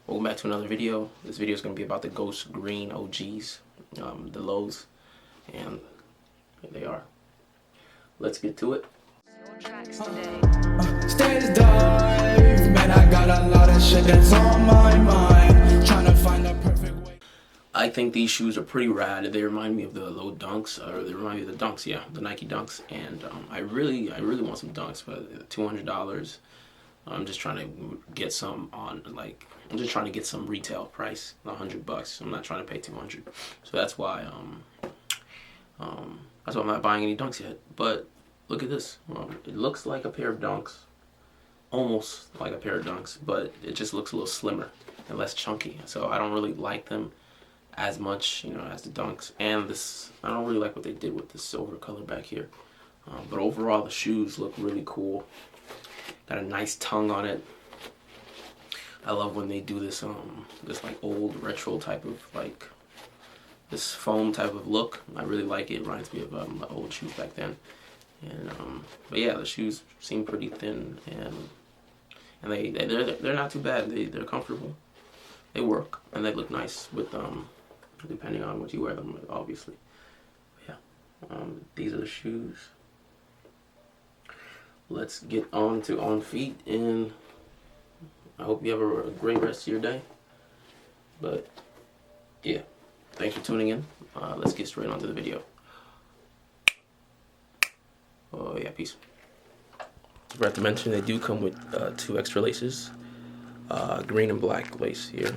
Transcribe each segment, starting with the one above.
Welcome back to another video. This video is going to be about the Ghost Green OGs, the lows, and here they are. Let's get to it. Stage dive, man, I got a lot of shit that's on my mind, trying to find the perfect way. I think these shoes are pretty rad. They remind me of the low dunks, or they remind me of the dunks, yeah, the Nike dunks. And I really want some dunks, but $200. I'm just trying to get some on, like, I'm just trying to get some retail price, $100. I'm not trying to pay 200. So that's why I'm not buying any dunks yet. But look at this. It looks like a pair of dunks, almost like a pair of dunks, but it just looks a little slimmer and less chunky. So I don't really like them as much, you know, as the dunks. And this, I don't really like what they did with the silver color back here. But overall, the shoes look really cool. Got a nice tongue on it. I love when they do this this like old retro type of, like, this foam type of look. I really like it. It reminds me of the old shoes back then. And but yeah, the shoes seem pretty thin, and they're not too bad. They're comfortable. They work, and they look nice with depending on what you wear them with, obviously. Yeah, these are the shoes. Let's get on to On Feet, and I hope you have a great rest of your day. But yeah, thanks for tuning in. Let's get straight on to the video. Oh yeah, peace. Forgot to mention they do come with 2 extra laces, green and black lace here,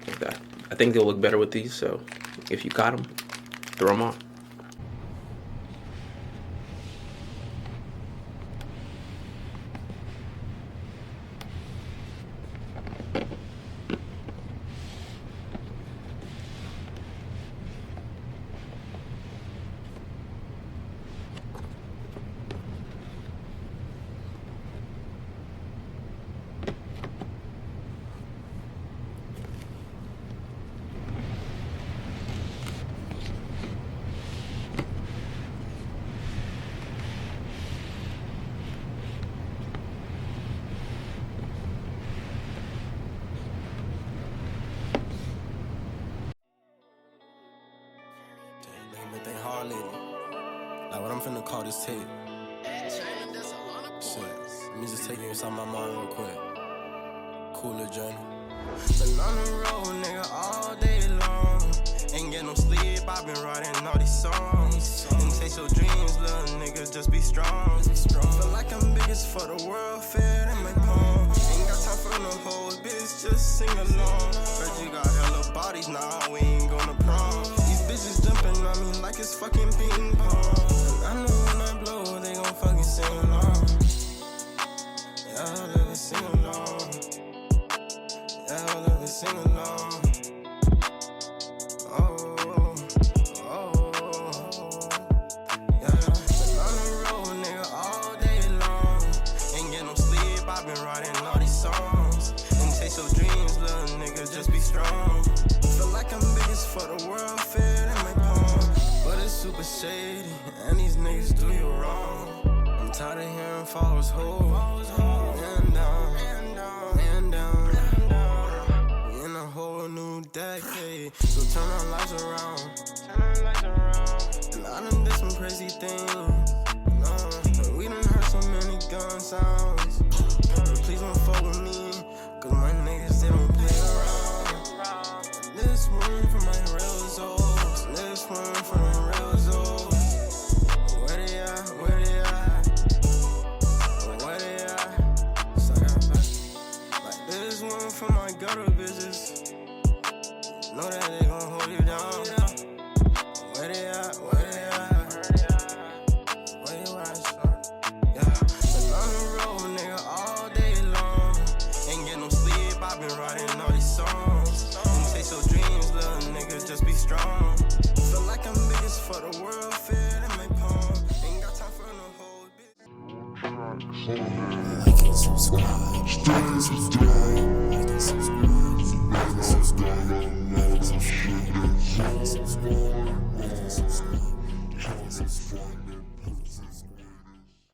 like that. I think they'll look better with these, so if you got them, throw them on. Like what I'm finna call this tape. Shit, let me just take you inside my mind real quick. Cooler journey. Been on the road, nigga, all day long. Ain't get no sleep, I've been writing all these songs. And chase your dreams, little niggas, just be strong. Feel like I'm biggest for the world, fair in my palm. Ain't got time for no hoes, bitch, just sing along. Heard you got hella bodies, nah, we ain't gonna prom. These bitches jumping on me like it's fucking ping pong. I know when I blow, they gon' fucking sing along. Yeah, I love to sing along. Yeah, I love to sing along. Oh, yeah. Been on the road, nigga, all day long. Ain't get no sleep, I've been writing all these songs. And chase your dreams, little nigga, just be strong. Feel like I'm biggest for the world, fair in my palm. But it's super shady, and these niggas do you wrong. I'm tired of hearing followers hold. And down, and down. We in a whole new decade, so turn our lives around. And I done did some crazy things. We done heard so many gun sounds. Please don't fuck with me, cause my niggas, they don't play around. This one for my real souls. This one for my real souls. Where they at? Where they at? Where they at? Like this one for my gutter bitches. Know that they gon' hold you down. Where they at? Where they at? Where you at, son? Yeah. Been on the road, nigga, all day long. Ain't get no sleep, I've been writing all these songs. And chase your dreams, little niggas, just be strong. Feel like I'm biggest for the world, fair in my palm. Ain't got time for no whole bitch. Like and subscribe. Like and subscribe. Like and subscribe. Like and subscribe. Like and subscribe. Like and subscribe. Like and subscribe. Like and subscribe.